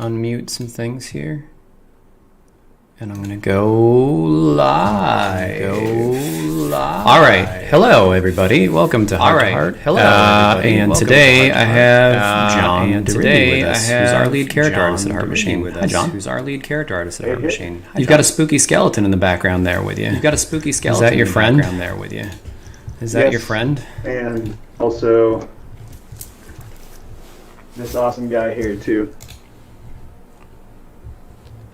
unmute some things here. And I'm going to go live. All right. Hello, everybody. Welcome to Heart to Heart. Hello, everybody. And today I have John DeRiggi with us, who's our lead character artist at Heart Machine. Hi, John. Who's our lead character artist at Heart Machine. You've got a spooky skeleton in the background there with you. Is that your friend? Is that your friend? And also this awesome guy here, too.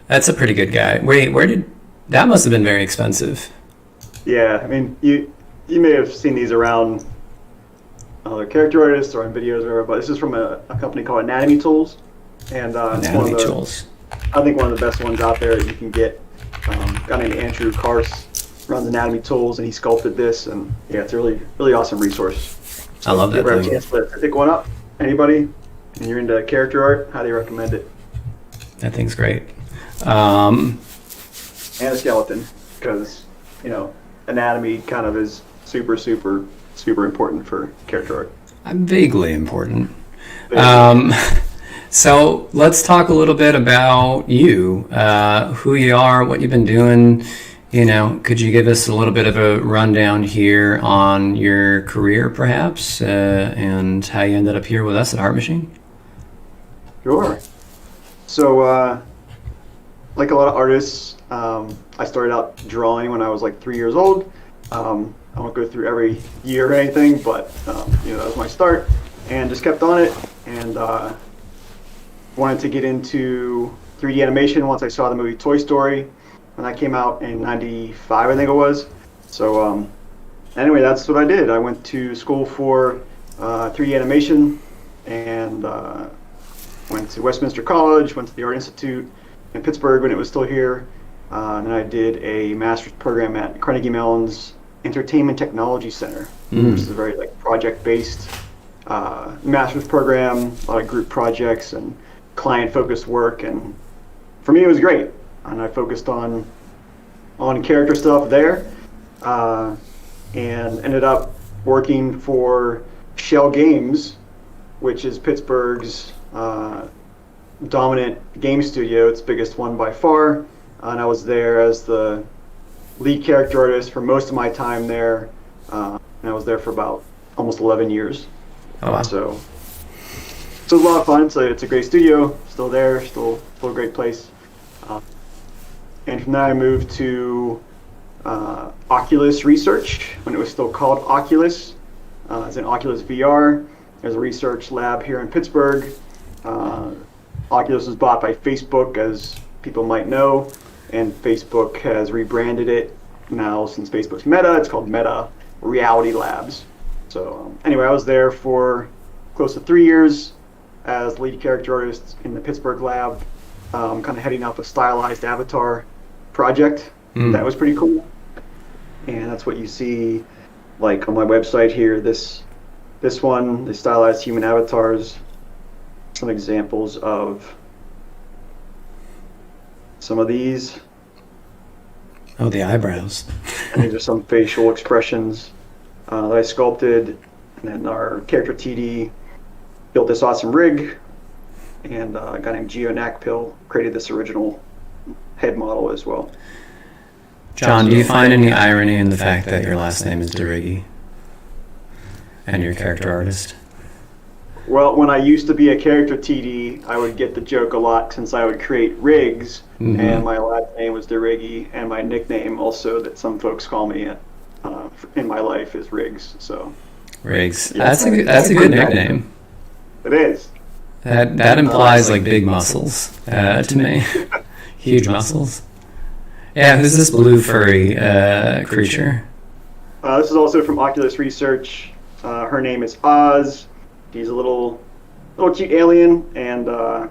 That's a pretty good guy. Wait, that must have been very expensive. Yeah, I mean, you may have seen these around other character artists or on videos or whatever, but this is from a company called Anatomy Tools. And Anatomy Tools. I think one of the best ones out there that you can get. A guy named Andrew Kars runs Anatomy Tools, and he sculpted this, and yeah, it's a really, really awesome resource. So I love that thing. If you ever have thing. a chance to pick one up, anybody, and you're into character art, highly recommend it. That thing's great. And a skeleton, because anatomy kind of is super important for character art. I'm vaguely important. So let's talk a little bit about you, who you are, what you've been doing. Could you give us a little bit of a rundown here on your career, perhaps, and how you ended up here with us at Heart Machine? Sure. So, like a lot of artists, I started out drawing when I was like 3 years old. I won't go through every year or anything, but that was my start, and just kept on it, and wanted to get into 3D animation once I saw the movie Toy Story when that came out in '95, I think it was. So anyway, that's what I did. I went to school for 3D animation, and went to Westminster College, went to the Art Institute in Pittsburgh when it was still here, and then I did a master's program at Carnegie Mellon's Entertainment Technology Center, which is a very project-based master's program, a lot of group projects and client-focused work, and for me it was great. And I focused on character stuff there, and ended up working for Shell Games, which is Pittsburgh's dominant game studio, its biggest one by far, and I was there as the lead character artist for most of my time there, and I was there for about almost 11 years. Oh, wow. So it was a lot of fun. So it's a great studio, still there, still a great place. And from there I moved to Oculus Research when it was still called Oculus. It's an Oculus VR. There's a research lab here in Pittsburgh. Oculus was bought by Facebook, as people might know, and Facebook has rebranded it now since Facebook's Meta. It's called Meta Reality Labs. So anyway, I was there for close to 3 years as lead character artist in the Pittsburgh lab, kind of heading up a stylized avatar project. That was pretty cool. And that's what you see like on my website here. This one, the stylized human avatars. Some examples of some of these. Oh, the eyebrows. And these are some facial expressions that I sculpted. And then our character TD built this awesome rig. And a guy named Gio Nakpil created this original head model as well. John, do you find any irony in the fact that your last name is DeRiggi and you're a character artist? Well, when I used to be a character TD, I would get the joke a lot since I would create rigs, and my last name was DeRiggi, and my nickname also that some folks call me in my life is Riggs. So Riggs. Yeah. That's a good nickname. It is. That implies like big muscles to me. Huge muscles. Yeah, who's this blue furry creature? This is also from Oculus Research. Her name is Oz. She's a little cute alien, and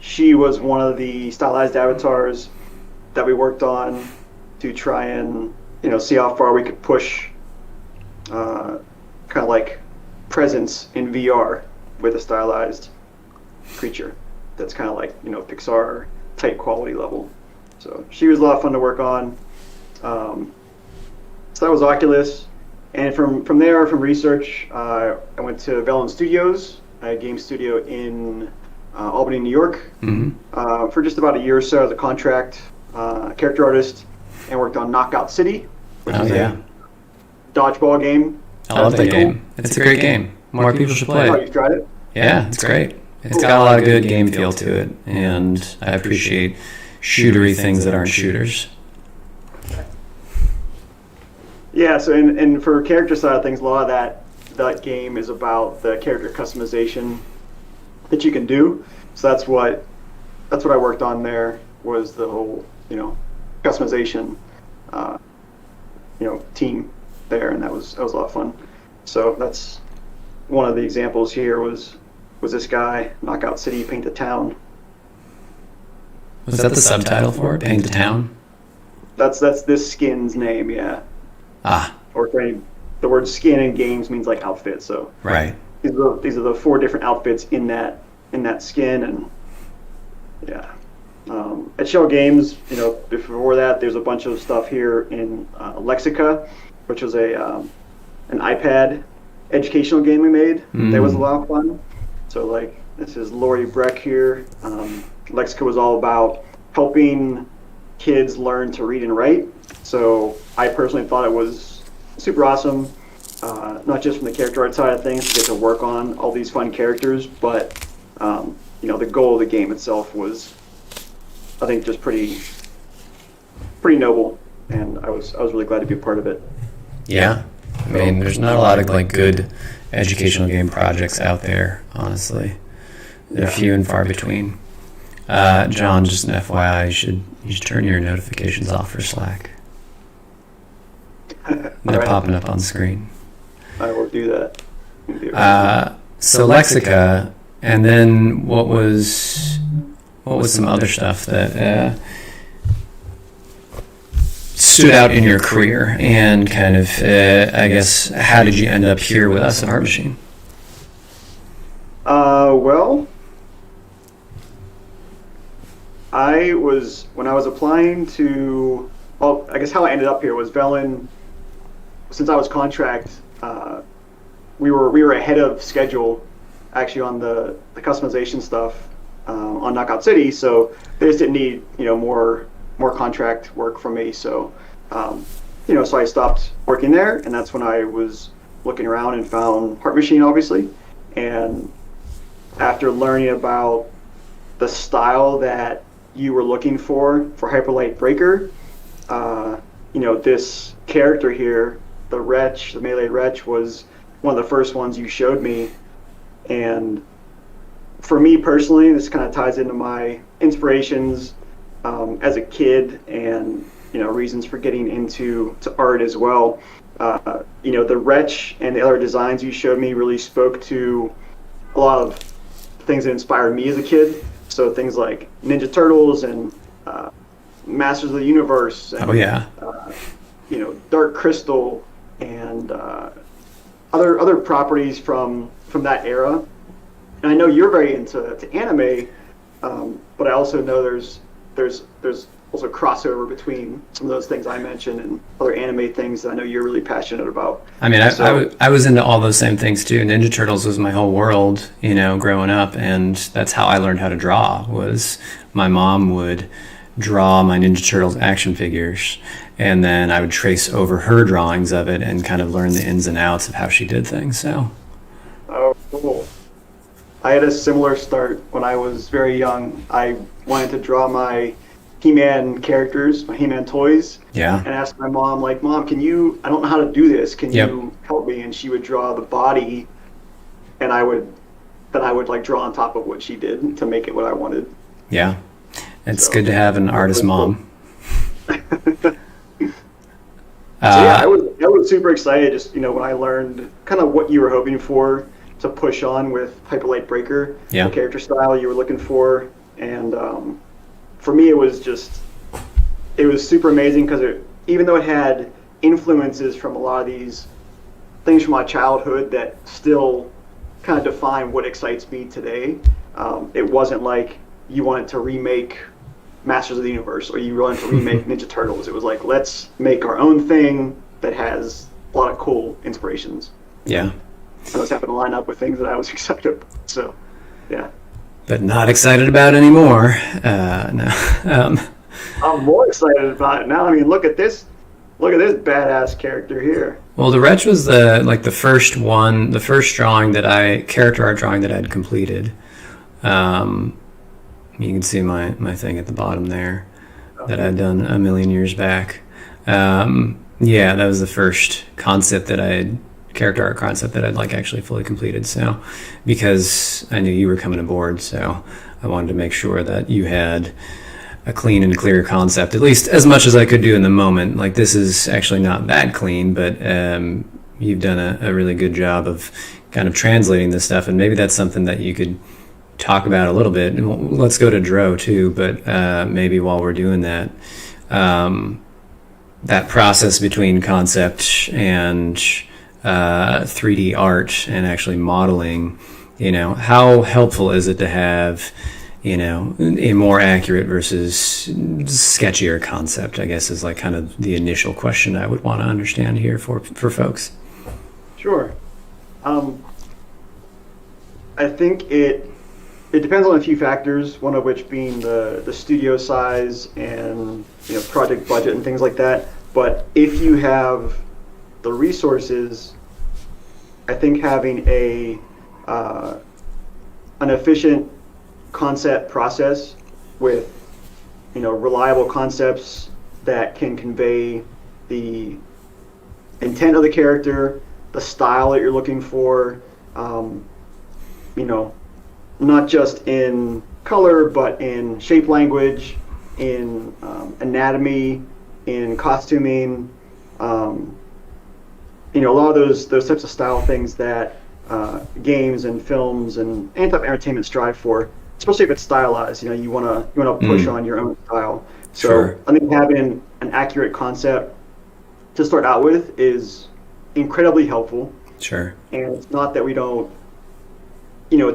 she was one of the stylized avatars that we worked on to try and see how far we could push kind of like presence in VR with a stylized creature that's kind of like Pixar type quality level. So she was a lot of fun to work on. So that was Oculus. And from there, from research, I went to Velen Studios, a game studio in Albany, New York, for just about a year or so as a contract character artist, and worked on Knockout City, which is a dodgeball game. I love that game. It's a great game. More people should play Oh, it. you've tried it? Yeah, it's great. It's got a lot of good game feel to it, and I appreciate shootery things that aren't shooters. Yeah, so and for character side of things, a lot of that game is about the character customization that you can do. So that's what I worked on there, was the whole, customization team there, and that was a lot of fun. So that's one of the examples here was this guy, Knockout City, Paint a Town. Was that the subtitle for it? Paint the Town? That's this skin's name, yeah. Or the word skin in games means like outfit, so right. These are the 4 different outfits in that skin, and yeah. At Shell Games, before that, there's a bunch of stuff here in Lexica, which was an iPad educational game we made. That was a lot of fun. So like, this is Lori Breck here. Lexica was all about helping kids learn to read and write. So I personally thought it was super awesome, not just from the character art side of things to get to work on all these fun characters, but the goal of the game itself was, I think, just pretty noble, and I was really glad to be a part of it. Yeah, I mean, there's not a lot of like good educational game projects out there, honestly. They're few and far between. John, just an FYI, you should turn your notifications off for Slack. They're popping up on screen. I will do that. So Lexica, and then what was some other stuff that stood out in your career, and kind of, I guess, how did you end up here with us at Heart Machine? Well, when I was applying to, I guess how I ended up here was Velen, since I was contract, we were ahead of schedule actually on the customization stuff on Knockout City, so they just didn't need more contract work from me. So so I stopped working there, and that's when I was looking around and found Heart Machine, obviously. And after learning about the style that you were looking for Hyperlight Breaker, this character here, the Wretch, the melee Wretch, was one of the first ones you showed me. And for me personally, this kind of ties into my inspirations as a kid, and reasons for getting into art as well. The Wretch and the other designs you showed me really spoke to a lot of things that inspired me as a kid. So things like Ninja Turtles and Masters of the Universe. And, Dark Crystal and other properties from that era. And I know you're very into anime, but I also know there's also crossover between some of those things I mentioned and other anime things that I know you're really passionate about. I mean, I was into all those same things too. Ninja Turtles was my whole world, growing up, and that's how I learned how to draw. Was my mom would draw my Ninja Turtles action figures, and then I would trace over her drawings of it and kind of learn the ins and outs of how she did things. So. Oh, cool. I had a similar start when I was very young. I wanted to draw my He-Man characters, my He-Man toys. Yeah. And asked my mom, Mom, I don't know how to do this. Can you help me? And she would draw the body, and I would draw on top of what she did to make it what I wanted. Yeah. It's good to have an artist mom. I was super excited just, when I learned kind of what you were hoping for to push on with Hyperlight Breaker, the character style you were looking for. And for me, it was super amazing because even though it had influences from a lot of these things from my childhood that still kind of define what excites me today, it wasn't like you wanted to remake Masters of the Universe or you wanted to remake Ninja Turtles. It was like, let's make our own thing that has a lot of cool inspirations. Yeah. So those happened to line up with things that I was excited about. So, yeah. but not excited about anymore. No. I'm more excited about it now. I mean, look at this badass character here. Well, the Wretch was the first one, the first character art drawing that I'd completed. You can see my thing at the bottom there that I'd done a million years back. Yeah, that was the first character art concept that I'd like actually fully completed. So, because I knew you were coming aboard, so I wanted to make sure that you had a clean and clear concept, at least as much as I could do in the moment. Like, this is actually not that clean, but you've done a really good job of kind of translating this stuff, and maybe that's something that you could talk about a little bit. And let's go to Dro too, but maybe while we're doing that, that process between concept and 3D art and actually modeling, how helpful is it to have a more accurate versus sketchier concept, I guess, is like kind of the initial question I would want to understand here for folks. Sure. I think it depends on a few factors, one of which being the studio size and project budget and things like that. But if you have the resources, I think having an efficient concept process with reliable concepts that can convey the intent of the character, the style that you're looking for, not just in color but in shape language, in anatomy, in costuming, a lot of those types of style things that games and films and any type of entertainment strive for, especially if it's stylized. You want to push on your own style. So sure. I think having an accurate concept to start out with is incredibly helpful. Sure. And it's not that we don't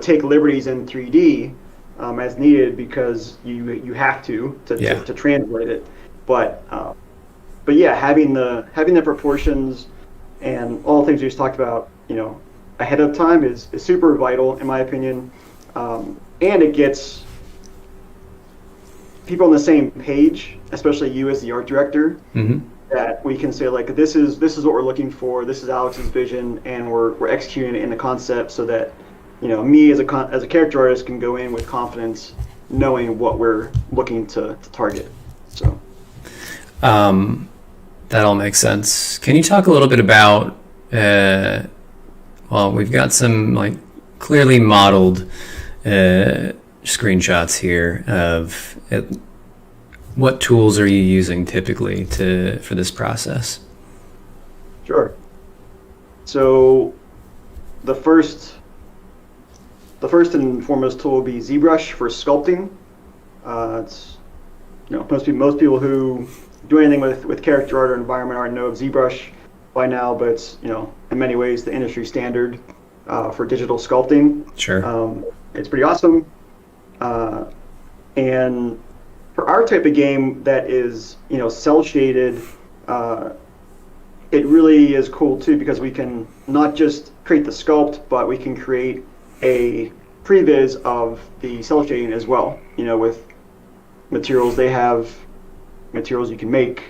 take liberties in 3D as needed, because you have to translate it. But yeah, having the proportions and all the things we just talked about, ahead of time is super vital, in my opinion. And it gets people on the same page, especially you as the art director, that we can say, like, this is what we're looking for, this is Alex's vision, and we're executing it in the concept, so that me as a character artist can go in with confidence, knowing what we're looking to target. So that all makes sense. Can you talk a little bit about we've got some like clearly modeled screenshots here of it. What tools are you using typically for this process? Sure. So the first and foremost tool will be ZBrush for sculpting. It's most people who do anything with character art or environment art know of ZBrush by now, but it's in many ways the industry standard for digital sculpting. Sure. It's pretty awesome. And for our type of game that is cell shaded, it really is cool too, because we can not just create the sculpt, but we can create a previs of the cell shading as well. With materials, they have materials you can make,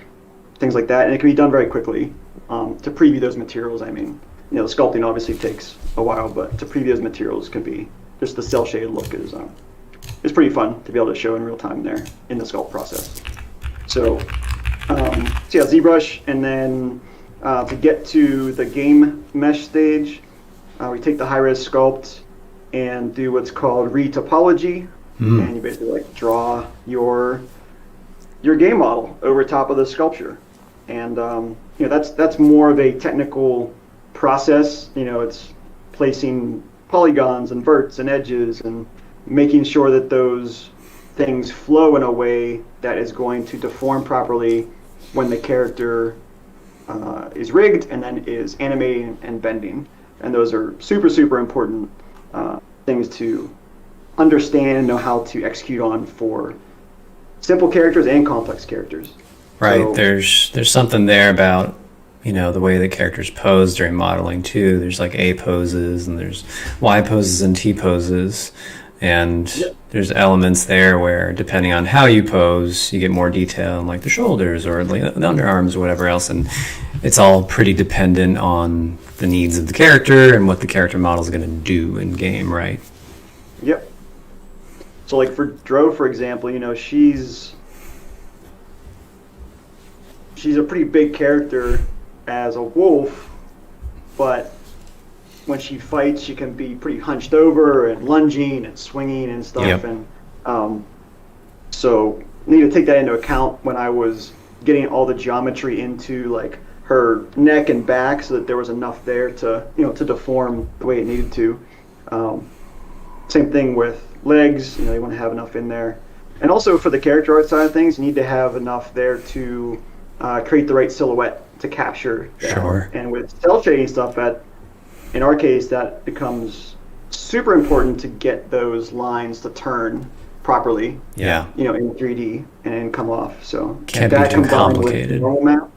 things like that, and it can be done very quickly. To preview those materials, the sculpting obviously takes a while, but to preview those materials can be just the cell shaded look is pretty fun to be able to show in real time there in the sculpt process. So yeah, ZBrush, and then to get to the game mesh stage, we take the high-res sculpt and do what's called retopology, and you basically draw your game model over top of the sculpture, and that's more of a technical process. It's placing polygons and verts and edges and making sure that those things flow in a way that is going to deform properly when the character is rigged and then is animating and bending. And those are super, super important things to understand and know how to execute on for simple characters and complex characters. Right. So, there's something there about the way the characters pose during modeling too. There's like A poses and there's Y poses and T poses, And there's elements there where, depending on how you pose, you get more detail in like the shoulders or the underarms or whatever else. And it's all pretty dependent on the needs of the character and what the character model is going to do in game, right? Yep. So like for Dro, for example, you know, she's a pretty big character as a wolf, but when she fights, she can be pretty hunched over and lunging and swinging and stuff. Yep. And so I need to take that into account when I was getting all the geometry into like her neck and back, so that there was enough there to, you know, to deform the way it needed to. Same thing with legs. You know, you want to have enough in there, and also for the character art side of things, you need to have enough there to create the right silhouette to capture that. Sure. And with cell shading stuff, in our case, that becomes super important to get those lines to turn properly. Yeah. You know, in 3D and come off. So Can't be that too combined with complicated. the normal map,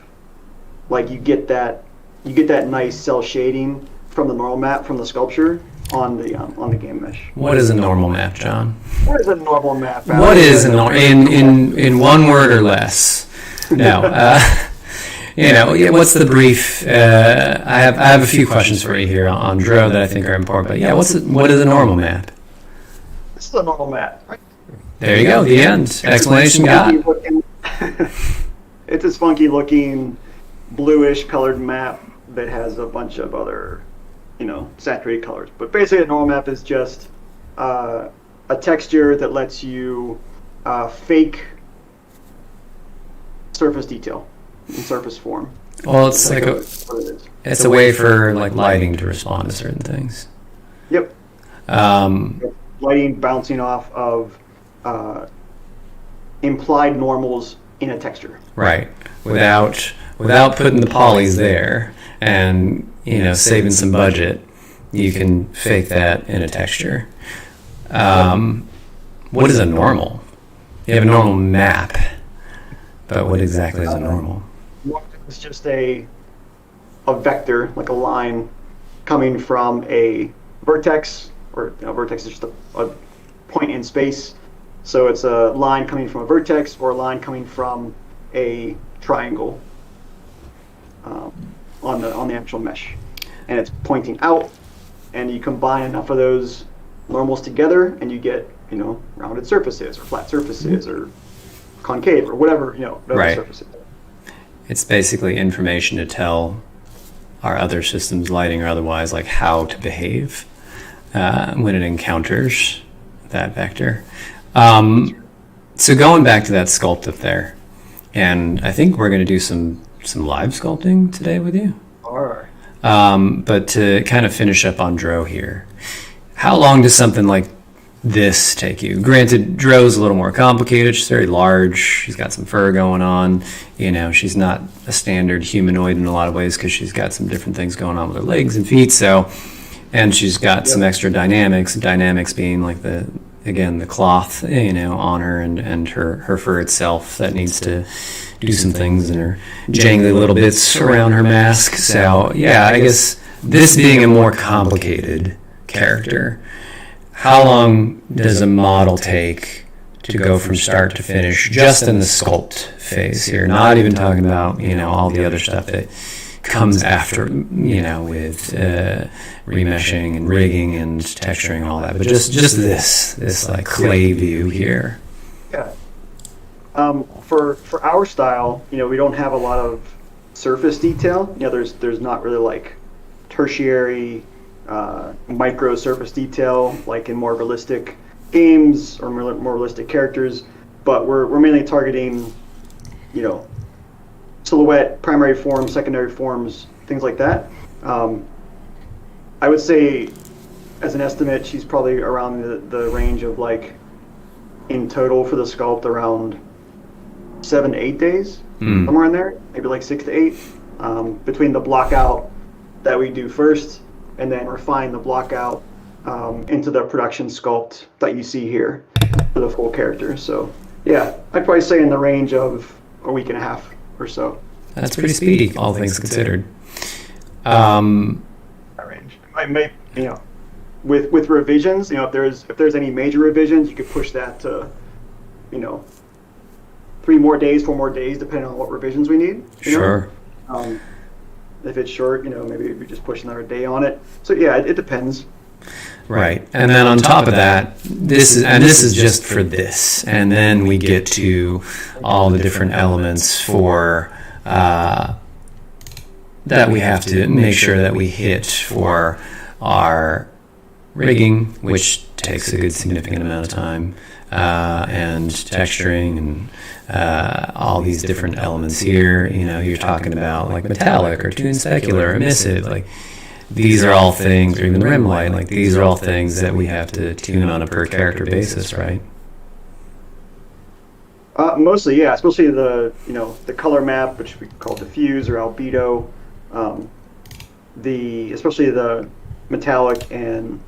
like you get that nice cell shading from the normal map from the sculpture on the game mesh. What is a normal map, John? What is a normal map? What is in one word or less? No. You know, what's the brief? I have a few questions for you here on Dro that I think are important. But yeah, what is a normal map? This is a normal map. Right? There you go. The end. Explanation got. It's this funky looking bluish colored map that has a bunch of other, you know, saturated colors. But basically, a normal map is just a texture that lets you fake surface detail in surface form. Well, it's like it's a way for like lighting to respond to certain things. Yep. Lighting bouncing off of implied normals in a texture. Right. Without putting the polys there and, you know, saving some budget, you can fake that in a texture. What is a normal? You have a normal map, but what exactly is a normal? It's just a vector, like a line coming from a vertex, or you know, vertex is just a point in space. So it's a line coming from a vertex or a line coming from a triangle on the actual mesh, and it's pointing out. And you combine enough of those normals together, and you get, you know, rounded surfaces or flat surfaces or concave or whatever, you know, right. Surfaces. It's basically information to tell our other systems, lighting or otherwise, like how to behave when it encounters that vector. So going back to that sculpt up there, and I think we're going to do some live sculpting today with you. Alright. But to kind of finish up on Dro here, how long does something like this take you? Granted, Dro's a little more complicated. She's very large. She's got some fur going on. You know, she's not a standard humanoid in a lot of ways because she's got some different things going on with her legs and feet. So, and she's got some extra dynamics. Dynamics being like the cloth, you know, on her and her fur itself that needs to do some things, and her jangly little bits around her mask. So, yeah, I guess this being a more complicated character, how long does a model take to go from start to finish just in the sculpt phase here? Not even talking about, you know, all the other stuff that comes after, you know, with remeshing and rigging and texturing and all that, but just this like clay view here. Yeah. For our style, you know, we don't have a lot of surface detail. You know, there's not really like tertiary micro surface detail like in more realistic games or more realistic characters, but we're mainly targeting, you know, silhouette, primary forms, secondary forms, things like that. I would say, as an estimate, she's probably around the range of like, in total for the sculpt, around 7 to 8 days, somewhere in there, maybe like 6 to 8, between the block out that we do first, and then refine the block out into the production sculpt that you see here for the full character. So yeah, I'd probably say in the range of a week and a half or so. That's pretty speedy, all things considered. That range. I may, you know, with revisions, if there's any major revisions, you could push that to, 3 more days, 4 more days, depending on what revisions we need. Sure. If it's short, maybe we just push another day on it. So yeah, it depends. Right. And then on top of that, this is just for this. And then we get to all the different elements for that we have to make sure that we hit for our rigging, which takes a good significant amount of time, and texturing and all these different elements here. You're talking about like metallic or toon specular, emissive, like these are all things, or even rim light, like these are all things that we have to tune on a per character basis, right? Mostly, yeah. Especially the color map, which we call diffuse or albedo. Especially the metallic and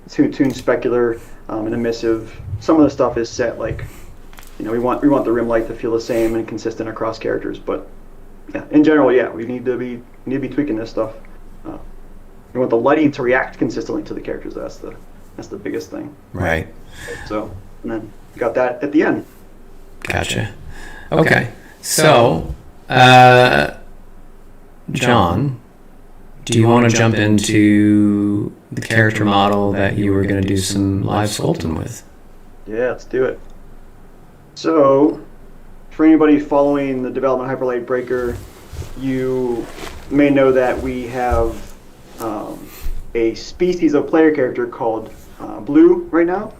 toon specular and emissive. Some of the stuff is set like, we want the rim light to feel the same and consistent across characters. But yeah, in general, yeah, we need to be tweaking this stuff. We want the lighting to react consistently to the characters. That's the biggest thing. Right. So, and then you got that at the end. Gotcha. Okay. So, John, do you want to jump into the character model that you were going to do some live sculpting with? Yeah, let's do it. So, for anybody following the development of Hyperlight Breaker, you may know that we have a species of player character called Blue right now,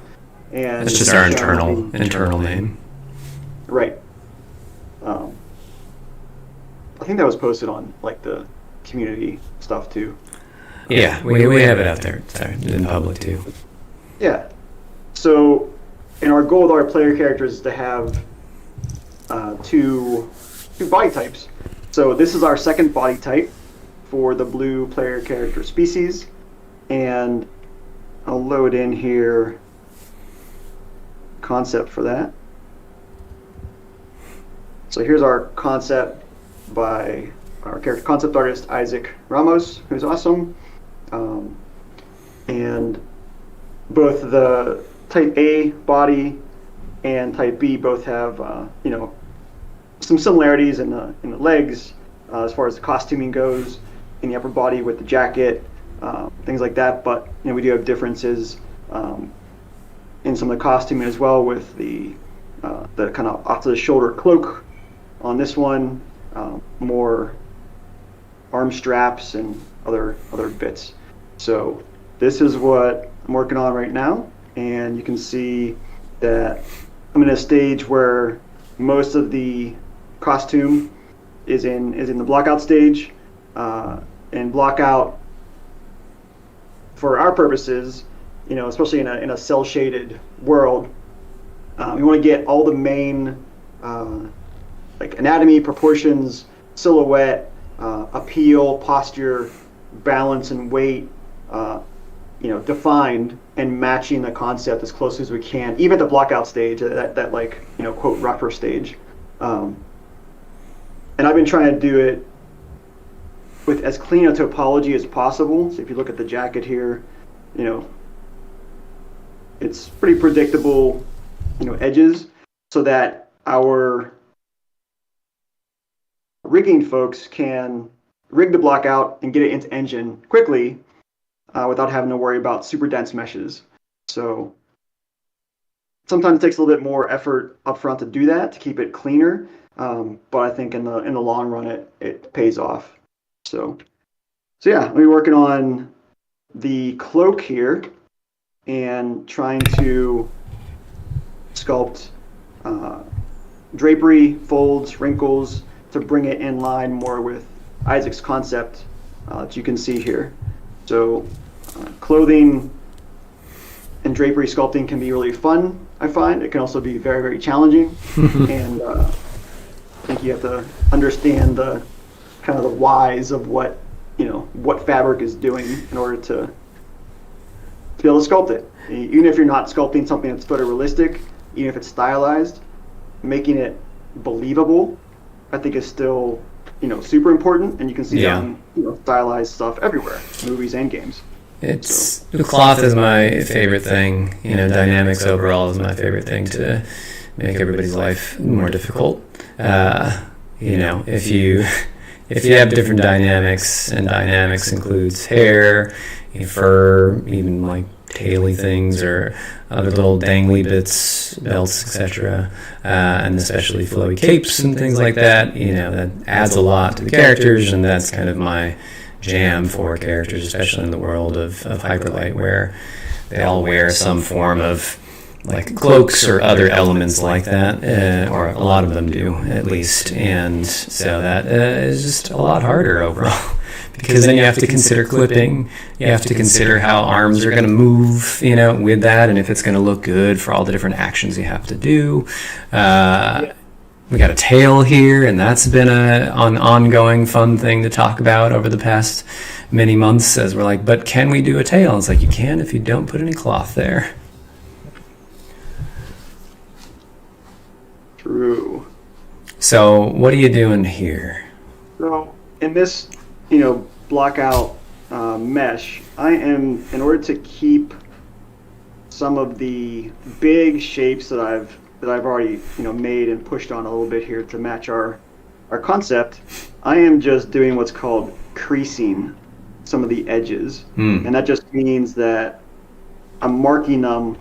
and it's just our internal name. Right. I think that was posted on like the community stuff too. Yeah, we have it out there in public too. Yeah. So, and our goal with our player characters is to have two body types. So this is our second body type for the blue player character species, and I'll load in here concept for that. So here's our concept by our character concept artist Isaac Ramos, who's awesome. And both the type A body and type B both have some similarities in the legs as far as the costuming goes, in the upper body with the jacket, things like that. But we do have differences in some of the costuming as well, with the kind of off to the shoulder cloak on this one, more arm straps and other bits. So this is what I'm working on right now, and you can see that I'm in a stage where most of the costume is in the blockout stage, and blockout for our purposes, especially in a cell shaded world, we want to get all the main like anatomy, proportions, silhouette, appeal, posture, balance, and weight, defined and matching the concept as close as we can, even at the blockout stage, that like, quote, rougher stage. And I've been trying to do it with as clean a topology as possible. So if you look at the jacket here, it's pretty predictable, edges, so that our rigging folks can rig the block out and get it into engine quickly without having to worry about super dense meshes. So sometimes it takes a little bit more effort up front to do that, to keep it cleaner, but I think in the long run it pays off. So yeah, we're working on the cloak here and trying to sculpt drapery, folds, wrinkles, to bring it in line more with Isaac's concept that you can see here. So clothing and drapery sculpting can be really fun, I find. It can also be very, very challenging. And I think you have to understand the kind of the whys of what fabric is doing in order to be able to sculpt it. Even if you're not sculpting something that's photorealistic, even if it's stylized, making it believable, I think is still, super important, and you can see that in stylized stuff everywhere, movies and games. It's the cloth is my favorite thing. Dynamics overall is my favorite thing to make everybody's life more difficult. If you have different dynamics, and dynamics includes hair, fur, even like taily things or other little dangly bits, belts, etc., and especially flowy capes and things like that, that adds a lot to the characters, and that's kind of my jam for characters, especially in the world of Hyperlight, where they all wear some form of like cloaks or other elements like that, or a lot of them do at least, and so that is just a lot harder overall. Because then you have to consider clipping, you have to consider how arms are going to move, with that, and if it's going to look good for all the different actions you have to do. We got a tail here, and that's been an ongoing fun thing to talk about over the past many months, as we're like, but can we do a tail? And it's like, you can if you don't put any cloth there. True. So what are you doing here? So in this, block out mesh, I am, in order to keep some of the big shapes that I've already made and pushed on a little bit here to match our concept, I am just doing what's called creasing some of the edges, and that just means that I'm marking them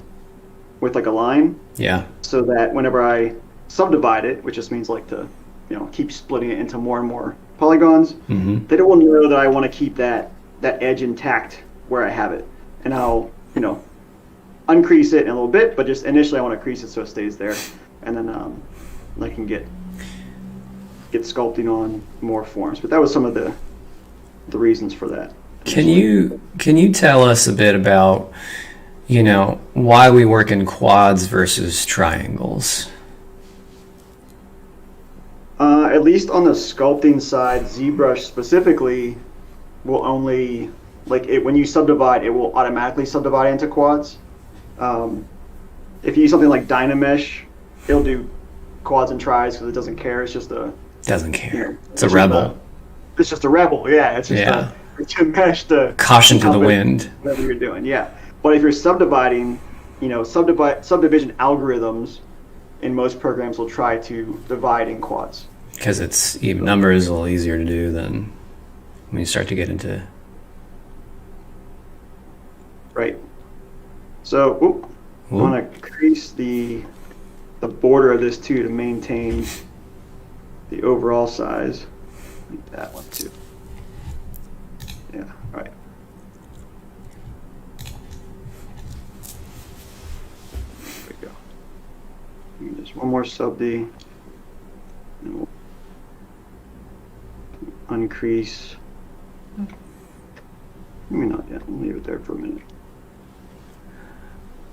with like a line, so that whenever I subdivide it, which just means like to keep splitting it into more and more polygons, they don't know that I want to keep that edge intact where I have it, and I'll uncrease it in a little bit, but just initially I want to crease it so it stays there, and then I can get sculpting on more forms. But that was some of the reasons for that. Can you tell us a bit about why we work in quads versus triangles? At least on the sculpting side, ZBrush specifically will only, when you subdivide, it will automatically subdivide into quads. If you use something like Dynamesh, it'll do quads and tries because it doesn't care. It's just doesn't care. It's a rebel. It's just a rebel. Yeah. It's just it's a mesh to caution to the wind. Whatever you're doing. Yeah. But if you're subdividing, subdivision algorithms in most programs will try to divide in quads. Because it's even numbers a little easier to do than when you start to get into. Right. So, I want to crease the border of this too to maintain the overall size. Like that one too. Yeah. All right. There we go. Just one more sub D. And we'll uncrease. Maybe not yet. We'll leave it there for a minute.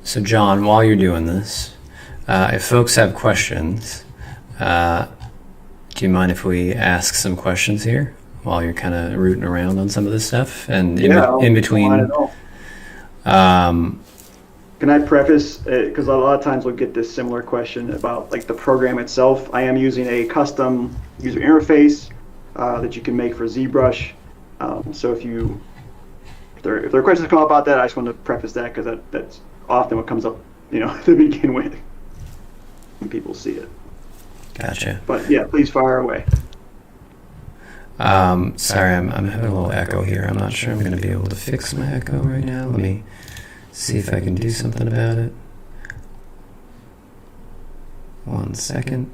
So John, while you're doing this, if folks have questions, do you mind if we ask some questions here while you're kind of rooting around on some of this stuff? And in between, can I preface, because a lot of times we'll get this similar question about like the program itself. I am using a custom user interface that you can make for ZBrush. So if there are questions that come up about that, I just want to preface that because that's often what comes up, to begin with when people see it. Gotcha. But yeah, please fire away. Sorry, I'm having a little echo here. I'm not sure I'm going to be able to fix my echo right now. Let me see if I can do something about it. 1 second.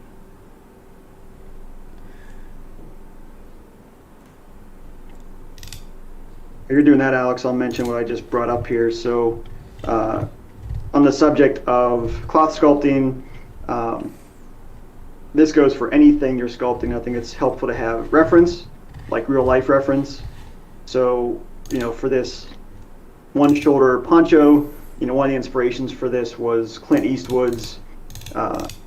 If you're doing that, Alex, I'll mention what I just brought up here. So on the subject of cloth sculpting, this goes for anything you're sculpting. I think it's helpful to have reference, like real life reference. So, for this one shoulder poncho, one of the inspirations for this was Clint Eastwood's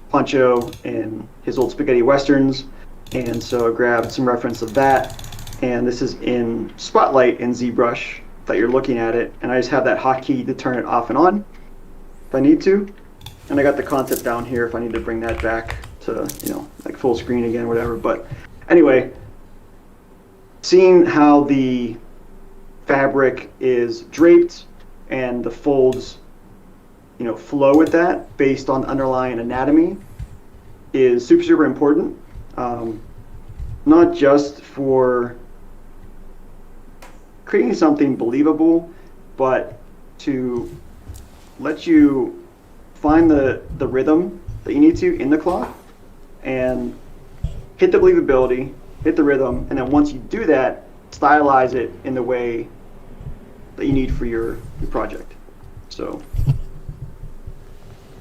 poncho in his old spaghetti westerns. And so I grabbed some reference of that. And this is in Spotlight in ZBrush that you're looking at it. And I just have that hotkey to turn it off and on if I need to. And I got the concept down here if I need to bring that back to, like full screen again, whatever. But anyway, seeing how the fabric is draped and the folds, flow with that based on the underlying anatomy is super, super important. Not just for creating something believable, but to let you find the rhythm that you need to in the cloth and hit the believability, hit the rhythm, and then once you do that, stylize it in the way that you need for your project. So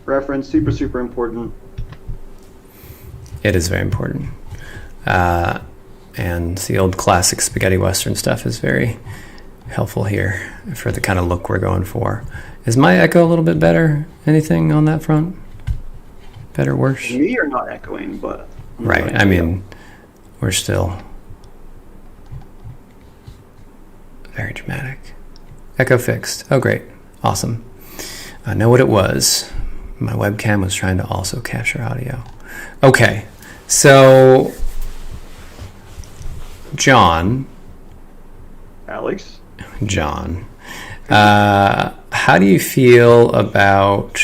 reference, super, super important. It is very important. And the old classic spaghetti western stuff is very helpful here for the kind of look we're going for. Is my echo a little bit better? Anything on that front? Better, worse? We are not echoing, but... Right, I mean, we're still very dramatic. Echo fixed. Oh, great. Awesome. I know what it was. My webcam was trying to also capture audio. Okay, so John. How do you feel about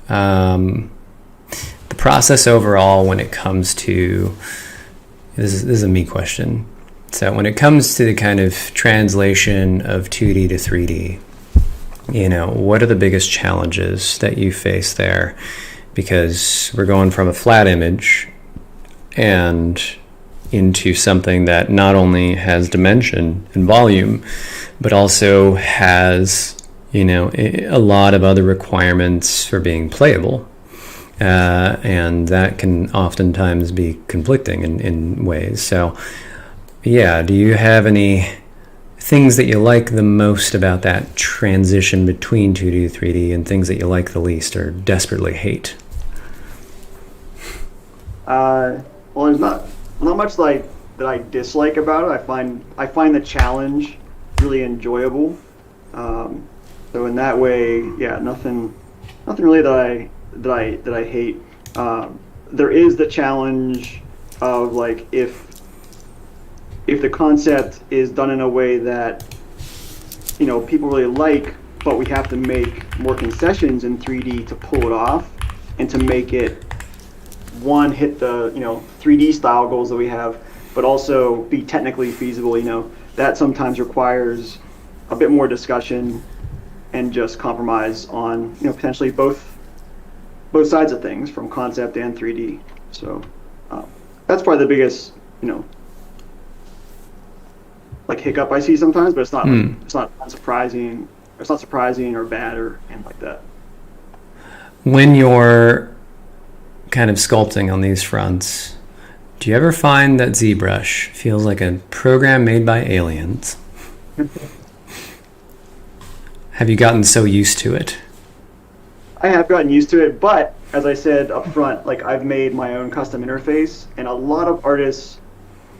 the process overall when it comes to, this is a me question. So when it comes to the kind of translation of 2D to 3D, what are the biggest challenges that you face there? Because we're going from a flat image and into something that not only has dimension and volume, but also has, a lot of other requirements for being playable. And that can oftentimes be conflicting in ways. So, yeah, do you have any things that you like the most about that transition between 2D to 3D and things that you like the least or desperately hate? Well, there's not much that I dislike about it. I find the challenge really enjoyable. So in that way, yeah, nothing really that I hate. There is the challenge of if the concept is done in a way that people really like, but we have to make more concessions in 3D to pull it off and to make it hit the 3D style goals that we have, but also be technically feasible. That sometimes requires a bit more discussion and just compromise on potentially both sides of things, from concept and 3D. So that's probably the biggest hiccup I see sometimes, but it's not it's not unsurprising. It's not surprising or bad or anything like that. When you're kind of sculpting on these fronts, do you ever find that ZBrush feels like a program made by aliens? Have you gotten so used to it? I have gotten used to it, but as I said up front, I've made my own custom interface, and a lot of artists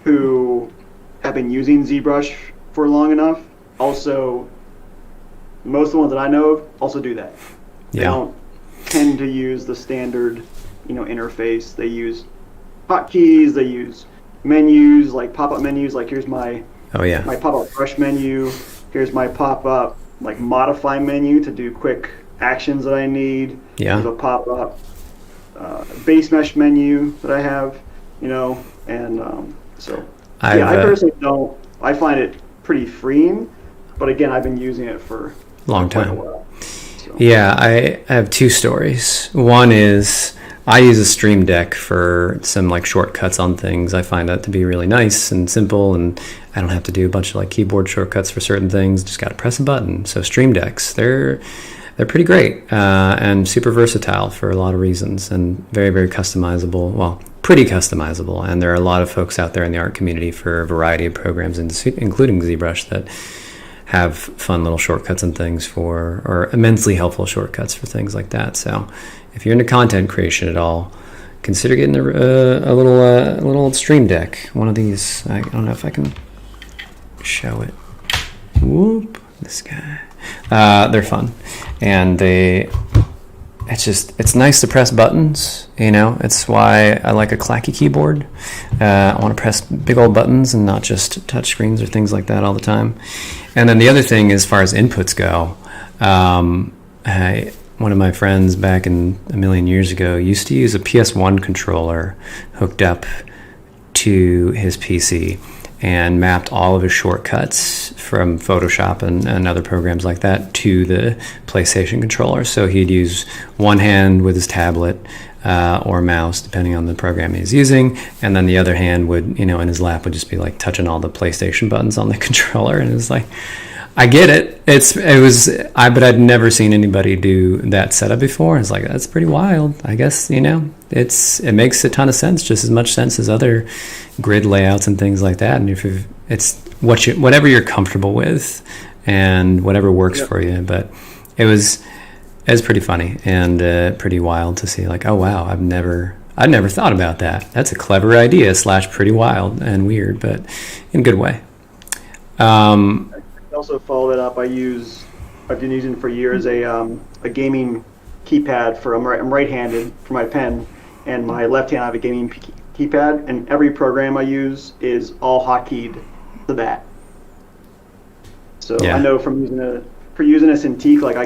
who have been using ZBrush for long enough also, most of the ones that I know of also do that. Yeah. They don't tend to use the standard interface. They use hotkeys, they use menus, pop-up menus, here's my my pop-up brush menu, here's my pop-up modify menu to do quick actions that I need. Yeah. There's a pop-up base mesh menu that I have, and so I personally don't. I find it pretty freeing, but again, I've been using it for long quite time. a while. So. Yeah, I have two stories. One is I use a Stream Deck for some shortcuts on things. I find that to be really nice and simple, and I don't have to do a bunch of keyboard shortcuts for certain things. Just got to press a button. So Stream Decks, they're pretty great and super versatile for a lot of reasons, and very, very customizable. Well, pretty customizable. And there are a lot of folks out there in the art community for a variety of programs, including ZBrush, that have fun little shortcuts and things or immensely helpful shortcuts for things like that. So if you're into content creation at all, consider getting a little Stream Deck. One of these. I don't know if I can show it. Whoop, this guy. They're fun, and they it's nice to press buttons, it's why I like a clacky keyboard. I want to press big old buttons and not just touch screens or things like that all the time. And then the other thing, as far as inputs go, one of my friends back in a million years ago used to use a PS1 controller hooked up to his PC and mapped all of his shortcuts from Photoshop and other programs like that to the PlayStation controller. So he'd use one hand with his tablet or mouse, depending on the program he's using, and then the other hand would, in his lap would just be like touching all the PlayStation buttons on the controller. And it was like, I get it. But I'd never seen anybody do that setup before. It's like, that's pretty wild. I guess, it makes a ton of sense, just as much sense as other grid layouts and things like that. And it's whatever you're comfortable with and whatever works for you. But it was pretty funny and pretty wild to see, like, oh wow, I'd never thought about that. That's a clever idea / pretty wild and weird, but in a good way. Also follow that up. I've been using for years a gaming keypad I'm right-handed for my pen, and my left hand I have a gaming keypad, and every program I use is all hotkeyed to that. So I know from using a Cintiq, like I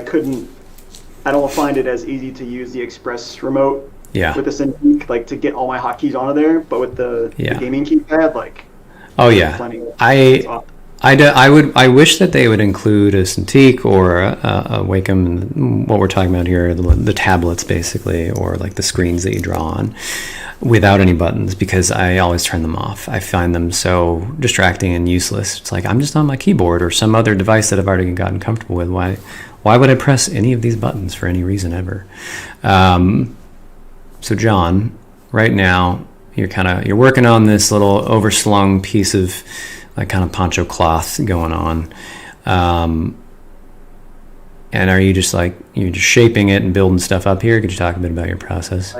don't find it as easy to use the Express remote with the Cintiq, like to get all my hotkeys onto there, but with the gaming keypad, like I wish that they would include a Cintiq or a Wacom, what we're talking about here, the tablets basically, or like the screens that you draw on, without any buttons, because I always turn them off. I find them so distracting and useless. It's like, I'm just on my keyboard or some other device that I've already gotten comfortable with. Why would I press any of these buttons for any reason ever? So John, right now you're working on this little overslung piece of like kind of poncho cloth going on, and are you just you're just shaping it and building stuff up here? Could you talk a bit about your process?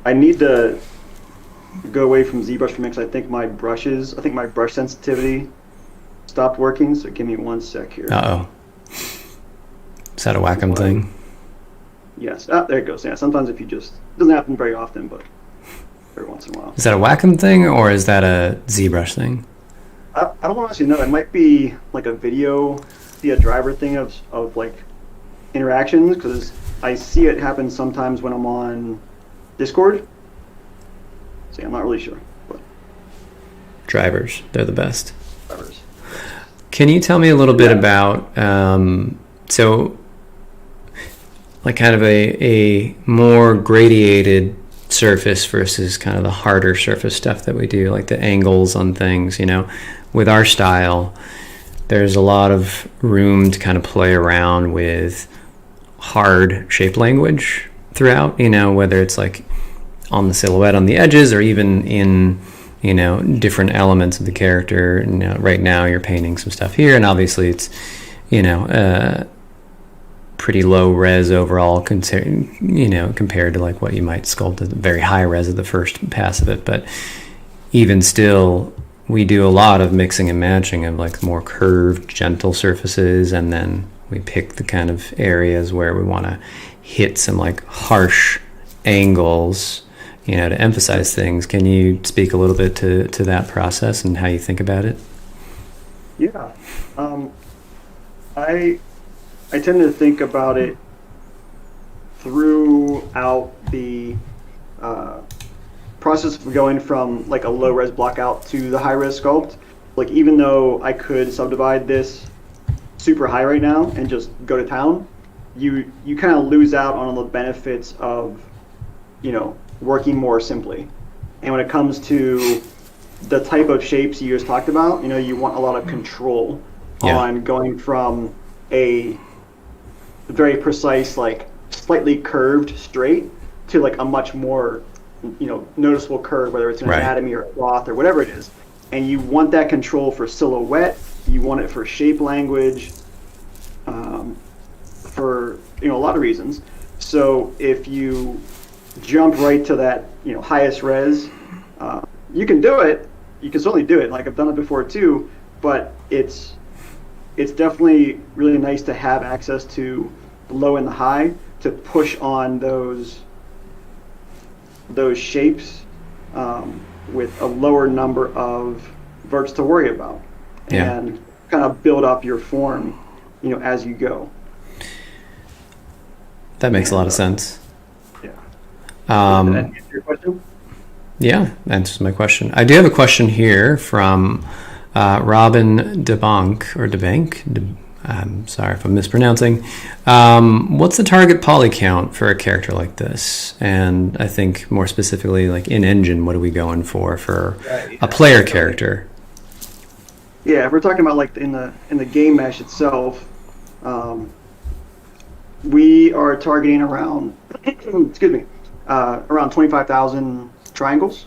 I need to go away from ZBrush for a minute, 'cause I think my brush sensitivity stopped working, so give me 1 sec here. Is that a Wacom thing? Yes. There it goes. Yeah, sometimes it doesn't happen very often, but every once in a while. Is that a Wacom thing, or is that a ZBrush thing? I don't honestly know. It might be like a driver thing of like interactions, because I see it happen sometimes when I'm on Discord. So I'm not really sure. But drivers, they're the best. Drivers. Can you tell me a little bit about so like kind of a more gradiated surface versus kind of the harder surface stuff that we do, like the angles on things, with our style, there's a lot of room to kind of play around with hard shape language throughout, whether it's like on the silhouette on the edges or even in, different elements of the character. Right now you're painting some stuff here, and obviously it's, pretty low res overall, compared to like what you might sculpt at the very high res of the first pass of it. But even still, we do a lot of mixing and matching of like more curved, gentle surfaces, and then we pick the kind of areas where we want to hit some like harsh angles, to emphasize things. Can you speak a little bit to that process and how you think about it? Yeah. I tend to think about it throughout the process of going from like a low res block out to the high res sculpt. Like, even though I could subdivide this super high right now and just go to town, you kind of lose out on all the benefits of working more simply. And when it comes to the type of shapes you just talked about, you want a lot of control on going from a very precise, like slightly curved straight to like a much more noticeable curve, whether it's an anatomy or a cloth or whatever it is. And you want that control for silhouette, you want it for shape language, for a lot of reasons. So if you jump right to that highest res, you can do it. You can certainly do it. Like, I've done it before too, but it's definitely really nice to have access to the low and the high, to push on those shapes with a lower number of verts to worry about, and kind of build up your form, as you go. That makes a lot of sense. Yeah. Did that answer your question? Yeah, answers my question. I do have a question here from Robin DeBank. I'm sorry if I'm mispronouncing. What's the target poly count for a character like this? And I think more specifically, like in engine, what are we going for a player character? Yeah, if we're talking about like in the game mesh itself, we are targeting around around 25,000 triangles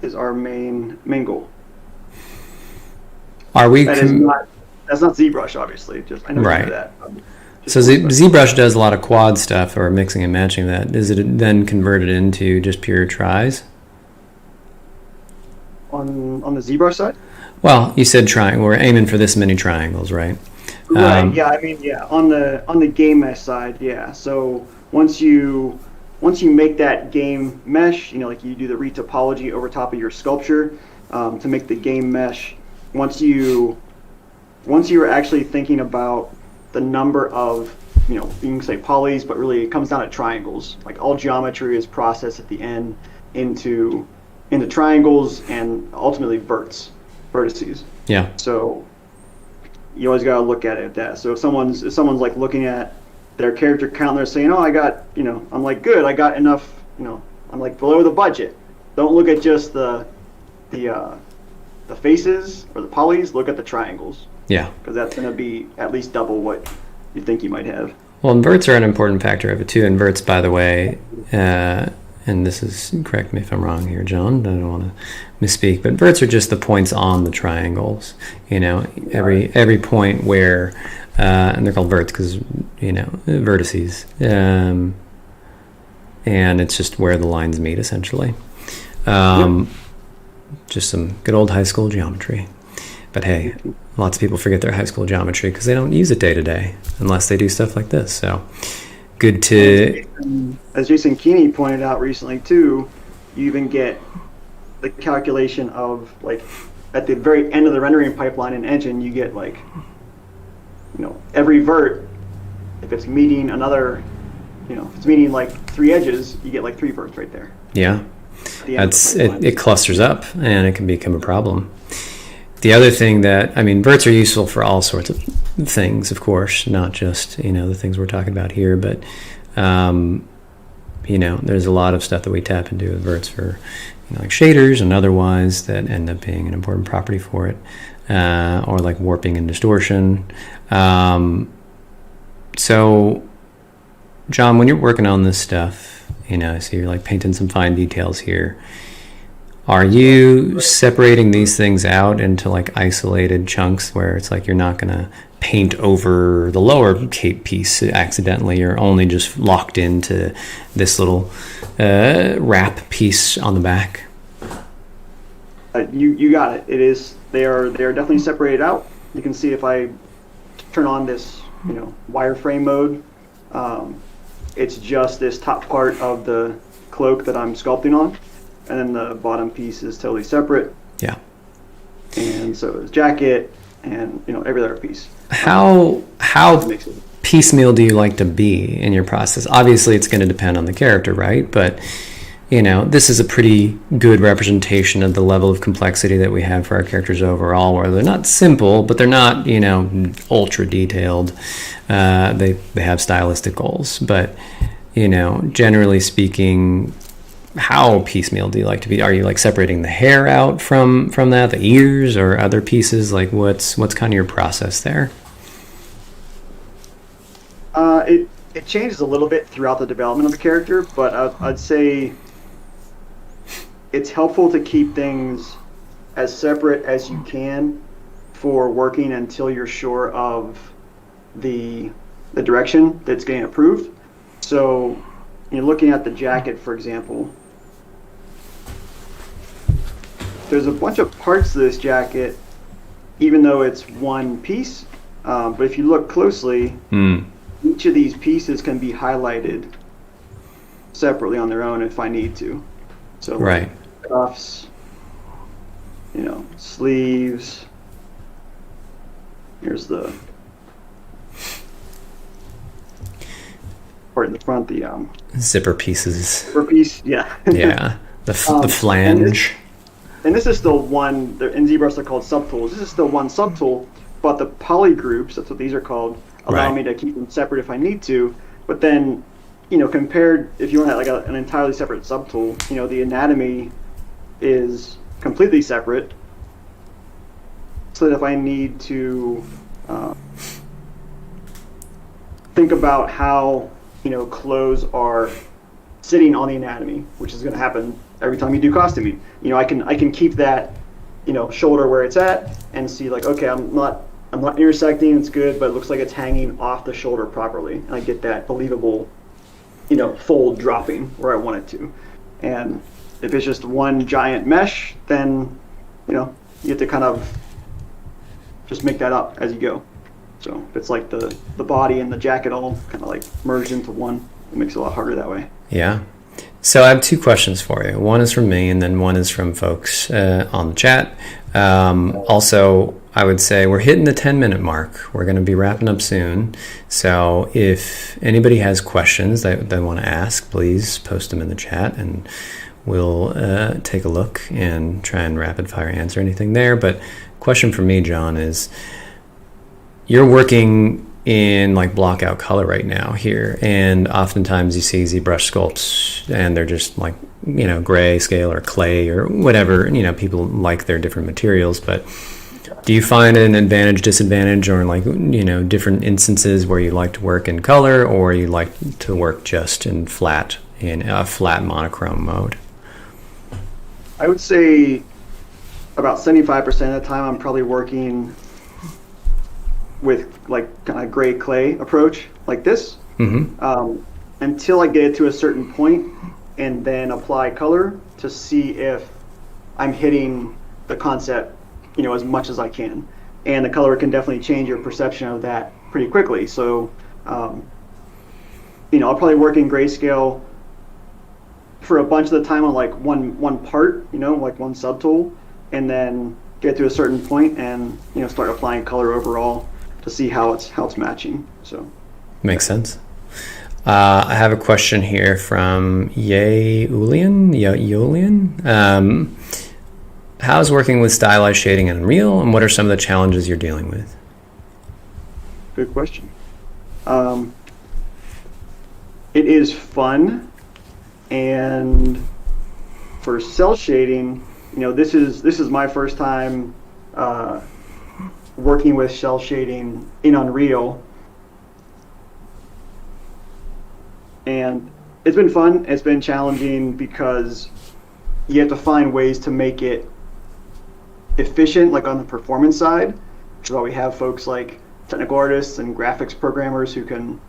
is our main goal. Are we? That's not ZBrush, obviously. Just I know right. That. So ZBrush does a lot of quad stuff, or mixing and matching that. Is it then converted into just pure tries? On the ZBrush side? Well, you said triangle. We're aiming for this many triangles, right? Right. Yeah. I mean, yeah. On the game mesh side, yeah. So once you make that game mesh, like you do the retopology over top of your sculpture to make the game mesh. Once you're actually thinking about the number of, you can say polys, but really it comes down to triangles. Like all geometry is processed at the end into triangles and ultimately vertices. Yeah. So you always got to look at it at that. So if someone's like looking at their character count, they're saying, "Oh, I got, I'm like, good, I got enough, I'm like below the budget." Don't look at just the faces or the polys. Look at the triangles. Yeah. Because that's going to be at least double what you think you might have. Well, inverts are an important factor of it too. Inverts, by the way, and this is, correct me if I'm wrong here, John, I don't want to misspeak, but inverts are just the points on the triangles. Every point where, and they're called verts because, vertices, and it's just where the lines meet, essentially. Just some good old high school geometry. But hey, lots of people forget their high school geometry because they don't use it day to day unless they do stuff like this. So good to... As Jason Keeney pointed out recently too, you even get the calculation of, like, at the very end of the rendering pipeline in Engine, you get like, every vert, if it's meeting another, if it's meeting like 3 edges, you get like 3 verts right there. Yeah. It clusters up and it can become a problem. The other thing that, verts are useful for all sorts of things, of course, not just, the things we're talking about here, but, there's a lot of stuff that we tap into with verts for, like shaders and otherwise that end up being an important property for it, or like warping and distortion. So, John, when you're working on this stuff, so you're like painting some fine details here. Are you separating these things out into like isolated chunks where it's like you're not going to paint over the lower cape piece accidentally? You're only just locked into this little wrap piece on the back? You got it. It is. They are definitely separated out. You can see if I turn on this, wireframe mode. It's just this top part of the cloak that I'm sculpting on, and then the bottom piece is totally separate. Yeah. And so is jacket and every other piece. How piecemeal do you like to be in your process? Obviously, it's going to depend on the character, right? But this is a pretty good representation of the level of complexity that we have for our characters overall, where they're not simple, but they're not, ultra detailed. They have stylistic goals, but, generally speaking, how piecemeal do you like to be? Are you like separating the hair out from that, the ears or other pieces? Like what's kind of your process there? It changes a little bit throughout the development of the character, but I'd say it's helpful to keep things as separate as you can for working until you're sure of the direction that's getting approved. So you're looking at the jacket, for example. There's a bunch of parts to this jacket, even though it's one piece. But if you look closely, each of these pieces can be highlighted separately on their own if I need to. So Right. cuffs, sleeves. Here's the part in the front, the Zipper pieces. zipper piece. Yeah. Yeah. The flange. And this is still one. In ZBrush they're called subtools. This is still one subtool, but the poly groups, that's what these are called, allow Right. me to keep them separate if I need to. But then, compared, if you want to have like an entirely separate subtool, the anatomy is completely separate. So that if I need to think about how clothes are sitting on the anatomy, which is going to happen every time you do costuming, I can keep that shoulder where it's at and see like, okay, I'm not intersecting, it's good, but it looks like it's hanging off the shoulder properly, and I get that believable fold dropping where I want it to. And if it's just one giant mesh, then you have to kind of just make that up as you go. So if it's like the body and the jacket all kind of like merged into one, it makes it a lot harder that way. Yeah. So I have two questions for you. One is from me, and then one is from folks on the chat. Also, I would say we're hitting the 10-minute mark. We're going to be wrapping up soon. So if anybody has questions that they want to ask, please post them in the chat, and we'll take a look and try and rapid fire answer anything there. But question for me, John, is you're working in like block out color right now here, and oftentimes you see ZBrush sculpts and they're just like gray scale or clay or whatever, people like their different materials. But do you find an advantage, disadvantage, or like different instances where you like to work in color or you like to work just in a flat monochrome mode? I would say about 75% of the time I'm probably working with like kind of gray clay approach like this, until I get it to a certain point, and then apply color to see if I'm hitting the concept as much as I can. And the color can definitely change your perception of that pretty quickly. So I'll probably work in grayscale for a bunch of the time on like one part, like one subtool, and then get to a certain point and start applying color overall to see how it's matching. So makes sense. I have a question here from Yolian. How's working with stylized shading in Unreal, and what are some of the challenges you're dealing with? Good question. It is fun, and for cell shading, this is my first time working with cell shading in Unreal, and it's been fun. It's been challenging because you have to find ways to make it efficient, like on the performance side, which is why we have folks like technical artists and graphics programmers who can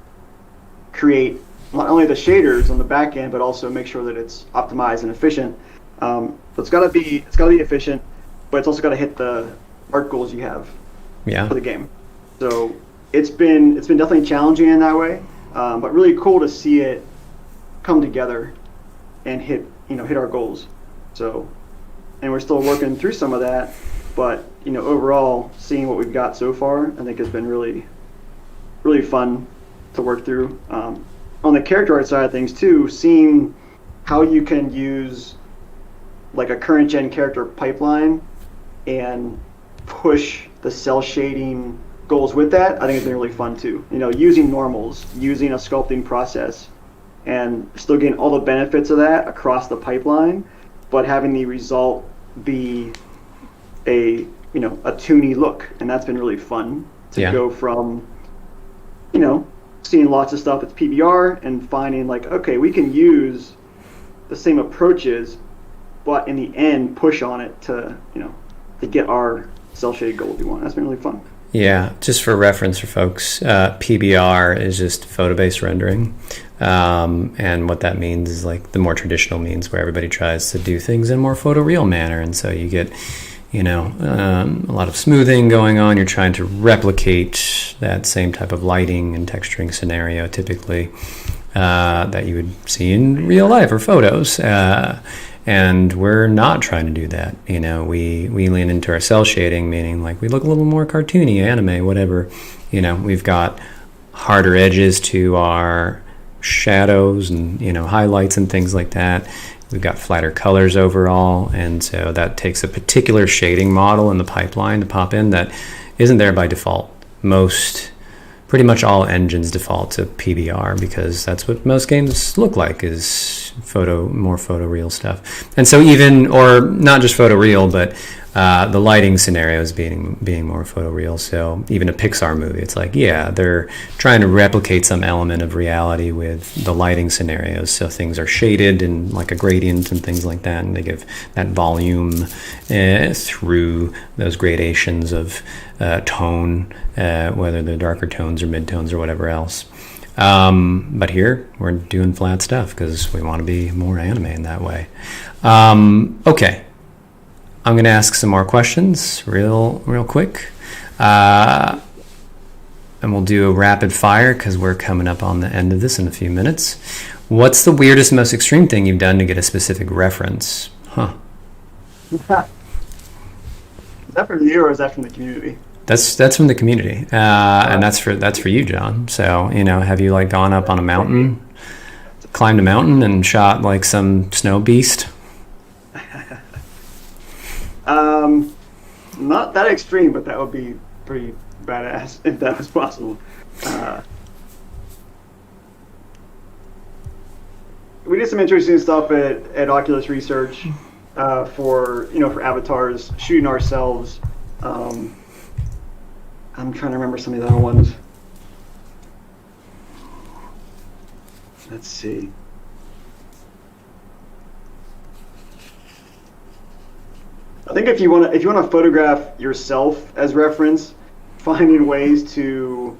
create not only the shaders on the back end, but also make sure that it's optimized and efficient. So it's got to be efficient, but it's also got to hit the art goals you have for the game. So it's been definitely challenging in that way, but really cool to see it come together and hit our goals. So, and we're still working through some of that, but overall, seeing what we've got so far, I think has been really, really fun to work through. On the character art side of things too, seeing how you can use like a current gen character pipeline and push the cell shading goals with that, I think it's been really fun too. Using normals, using a sculpting process, and still getting all the benefits of that across the pipeline, but having the result be a toony look, and that's been really fun to go from seeing lots of stuff that's PBR and finding like, okay, we can use the same approaches, but in the end push on it to get our cell shaded goal we want. That's been really fun. Yeah, just for reference for folks, PBR is just photo-based rendering, and what that means is like the more traditional means where everybody tries to do things in a more photoreal manner, and so you get a lot of smoothing going on. You're trying to replicate that same type of lighting and texturing scenario typically that you would see in real life or photos. And we're not trying to do that. We lean into our cell shading, meaning like we look a little more cartoony, anime, whatever. We've got harder edges to our shadows and, highlights and things like that. We've got flatter colors overall. And so that takes a particular shading model in the pipeline to pop in that isn't there by default. Pretty much all engines default to PBR because that's what most games look like, is more photoreal stuff. And so or not just photoreal, but the lighting scenarios being more photoreal. So even a Pixar movie, it's like, they're trying to replicate some element of reality with the lighting scenarios. So things are shaded and like a gradient and things like that, and they give that volume through those gradations of tone, whether they're darker tones or mid-tones or whatever else. But here we're doing flat stuff because we want to be more anime in that way. Okay. I'm going to ask some more questions real quick. And we'll do a rapid fire because we're coming up on the end of this in a few minutes. What's the weirdest, most extreme thing you've done to get a specific reference? Is that from you or is that from the community? That's from the community. And that's for you, John. So, have you like gone up on a mountain, climbed a mountain and shot like some snow beast? Not that extreme, but that would be pretty badass if that was possible. We did some interesting stuff at Oculus Research for avatars, shooting ourselves. I'm trying to remember some of the other ones. Let's see. I think if you want to photograph yourself as reference, finding ways to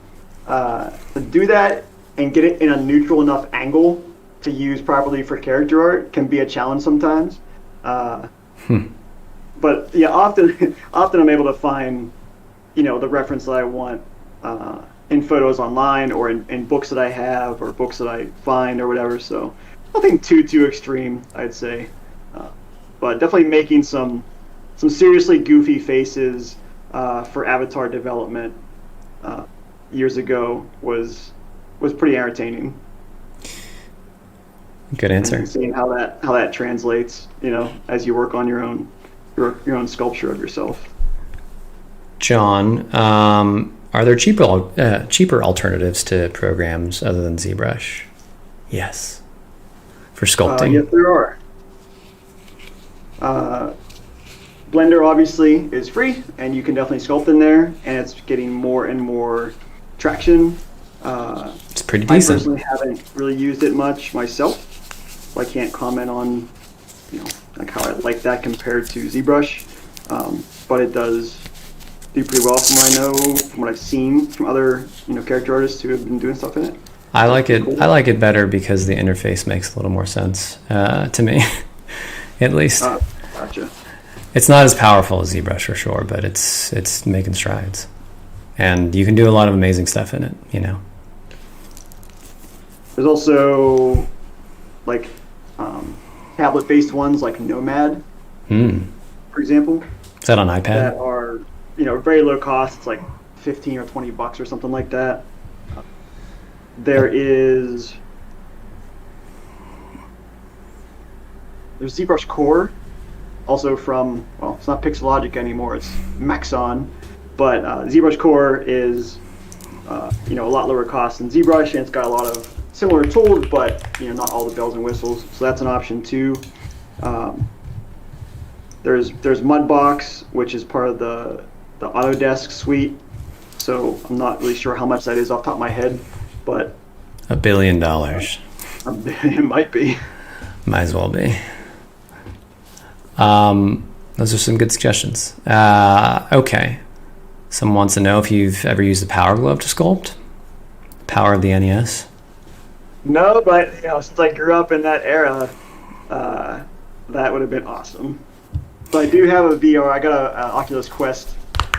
do that and get it in a neutral enough angle to use properly for character art can be a challenge sometimes. But yeah, often I'm able to find the reference that I want in photos online or in books that I have or books that I find or whatever. So nothing too extreme, I'd say. But definitely making some seriously goofy faces for avatar development years ago was pretty entertaining. Good answer. And seeing how that translates, as you work on your own sculpture of yourself. John, are there cheaper alternatives to programs other than ZBrush? Yes. For sculpting? Yes, there are. Blender obviously is free, and you can definitely sculpt in there, and it's getting more and more traction. It's pretty decent. I personally haven't really used it much myself. I can't comment on, like how I like that compared to ZBrush, but it does do pretty well from what I know, from what I've seen from other character artists who have been doing stuff in it. I like it. Cool. I like it better because the interface makes a little more sense to me, at least. Gotcha. It's not as powerful as ZBrush for sure, but it's making strides, and you can do a lot of amazing stuff in it. There's also like tablet-based ones like Nomad, for example. Is that on iPad? That are very low cost. It's like $15 or $20 or something like that. There's ZBrush Core, also from, well, it's not Pixelogic anymore, it's Maxon, but ZBrush Core is a lot lower cost than ZBrush, and it's got a lot of similar tools, but not all the bells and whistles, so that's an option too. There's Mudbox, which is part of the Autodesk suite, so I'm not really sure how much that is off the top of my head, but $1 billion. It might be. Might as well be. Those are some good suggestions. Okay. Someone wants to know if you've ever used the Power Glove to sculpt. Power of the NES. No, but since I grew up in that era, that would have been awesome. So I do have a VR. I got a Oculus Quest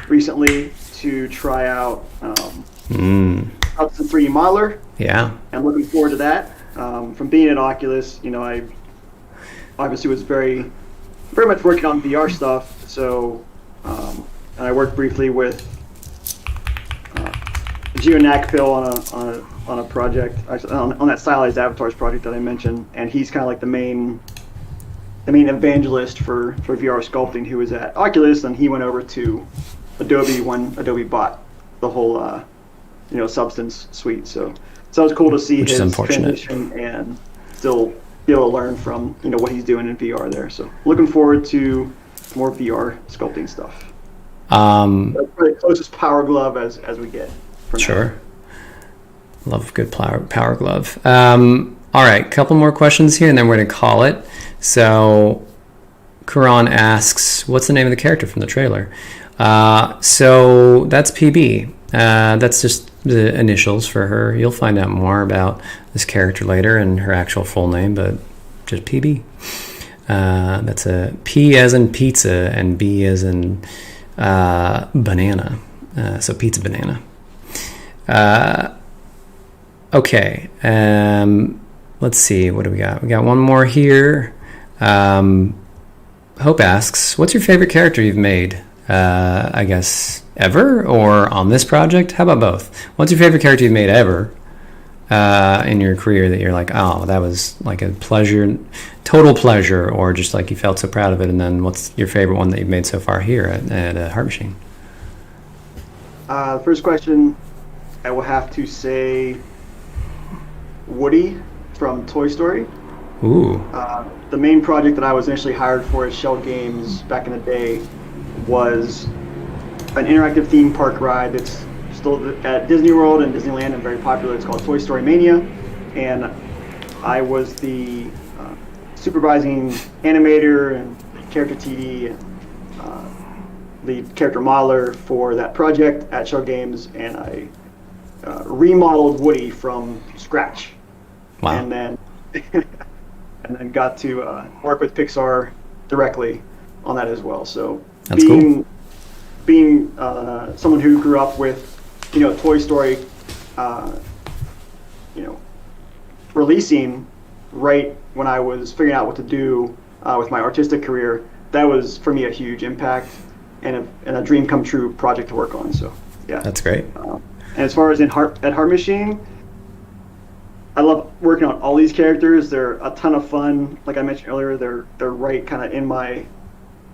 recently to try out up to 3D modeler. Yeah. And looking forward to that. From being at Oculus, I obviously was very much working on VR stuff. So, and I worked briefly with Gio Nakpil on a project, on that Stylized Avatars project that I mentioned, and he's kind of like the main evangelist for VR sculpting, who was at Oculus, and he went over to Adobe when Adobe bought the whole Substance suite. So it was cool to see his transition and still be able to learn from what he's doing in VR there. So looking forward to more VR sculpting stuff. That's probably the closest Power Glove as we get. Sure. Love good power glove. All right, couple more questions here, and then we're going to call it. So, Karan asks, what's the name of the character from the trailer? So that's PB. That's just the initials for her. You'll find out more about this character later and her actual full name, but just PB. That's a P as in pizza and B as in banana. So pizza banana. Okay. Let's see. What do we got? We got one more here. Hope asks, what's your favorite character you've made? I guess ever or on this project? How about both? What's your favorite character you've made ever in your career that you're like, oh, that was like a pleasure, total pleasure, or just like you felt so proud of it? And then what's your favorite one that you've made so far here at Heart Machine? First question, I will have to say Woody from Toy Story. Ooh. The main project that I was initially hired for at Shell Games back in the day was an interactive theme park ride that's still at Disney World and Disneyland and very popular. It's called Toy Story Mania, and I was the supervising animator and character TD and the character modeler for that project at Shell Games, and I remodeled Woody from scratch. Wow. And then and then got to work with Pixar directly on that as well. So that's cool. Being someone who grew up with, Toy Story, releasing right when I was figuring out what to do with my artistic career, that was for me a huge impact and a dream come true project to work on. So yeah, that's great. And as far as at Heart Machine, I love working on all these characters. They're a ton of fun. Like I mentioned earlier, they're right kind of in my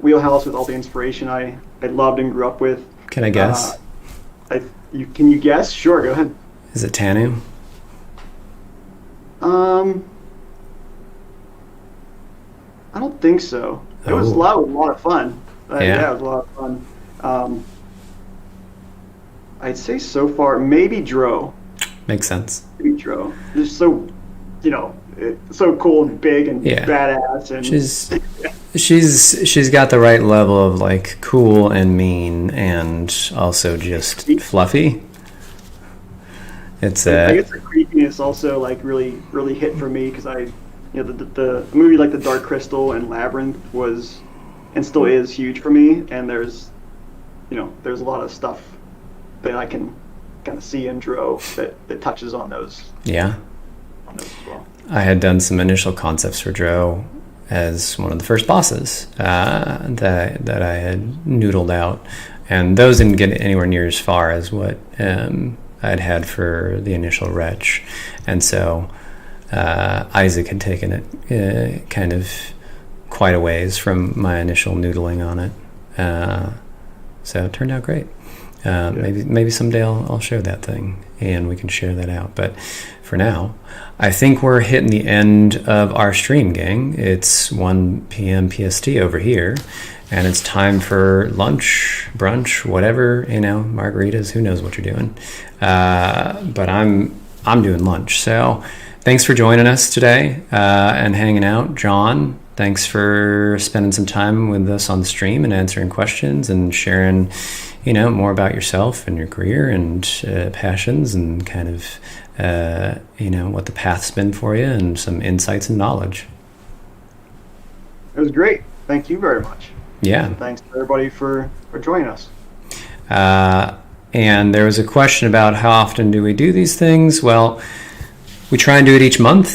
wheelhouse with all the inspiration I loved and grew up with. Can I guess? Can you guess? Sure, go ahead. Is it Tanu? I don't think so. It was a lot of fun. Yeah, it was a lot of fun. I'd say so far maybe Dro. Makes sense. Maybe Dro. Just so, so cool and big and badass, and she's got the right level of like cool and mean and also just fluffy. I guess the creepiness also like really hit for me because the movie like The Dark Crystal and Labyrinth was and still is huge for me, and there's a lot of stuff that I can kind of see in Dro that touches on those. Yeah. On those as well. I had done some initial concepts for Dro as one of the first bosses that I had noodled out, and those didn't get anywhere near as far as what I'd had for the initial Wretch, and so Isaac had taken it kind of quite a ways from my initial noodling on it, so it turned out great. Maybe someday I'll show that thing and we can share that out. But for now, I think we're hitting the end of our stream, gang. It's 1 p.m. PST over here, and it's time for lunch, brunch, whatever, margaritas. Who knows what you're doing? But I'm doing lunch. So thanks for joining us today and hanging out, John. Thanks for spending some time with us on the stream and answering questions and sharing, more about yourself and your career and passions and kind of, what the path's been for you and some insights and knowledge. It was great. Thank you very much. Yeah. And thanks to everybody for joining us. And there was a question about how often do we do these things. Well, we try and do it each month.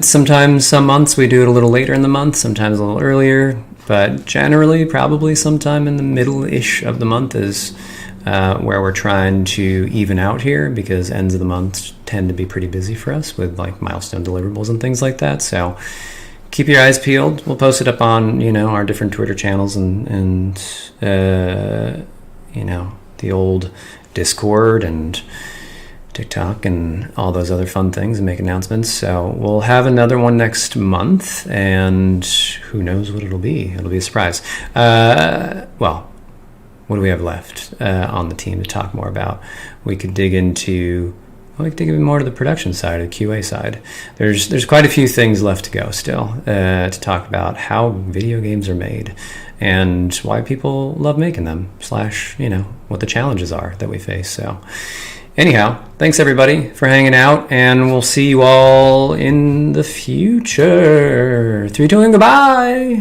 Sometimes some months we do it a little later in the month, sometimes a little earlier, but generally probably sometime in the middle-ish of the month is where we're trying to even out here, because ends of the month tend to be pretty busy for us with like milestone deliverables and things like that. So keep your eyes peeled. We'll post it up on, our different Twitter channels and the old Discord and TikTok and all those other fun things, and make announcements. So we'll have another one next month, and who knows what it'll be. It'll be a surprise. Well, what do we have left on the team to talk more about? We could dig into more to the production side, the QA side. There's quite a few things left to go still to talk about how video games are made and why people love making them, / what the challenges are that we face. So anyhow, thanks everybody for hanging out, and we'll see you all in the future. 3, 2, and goodbye.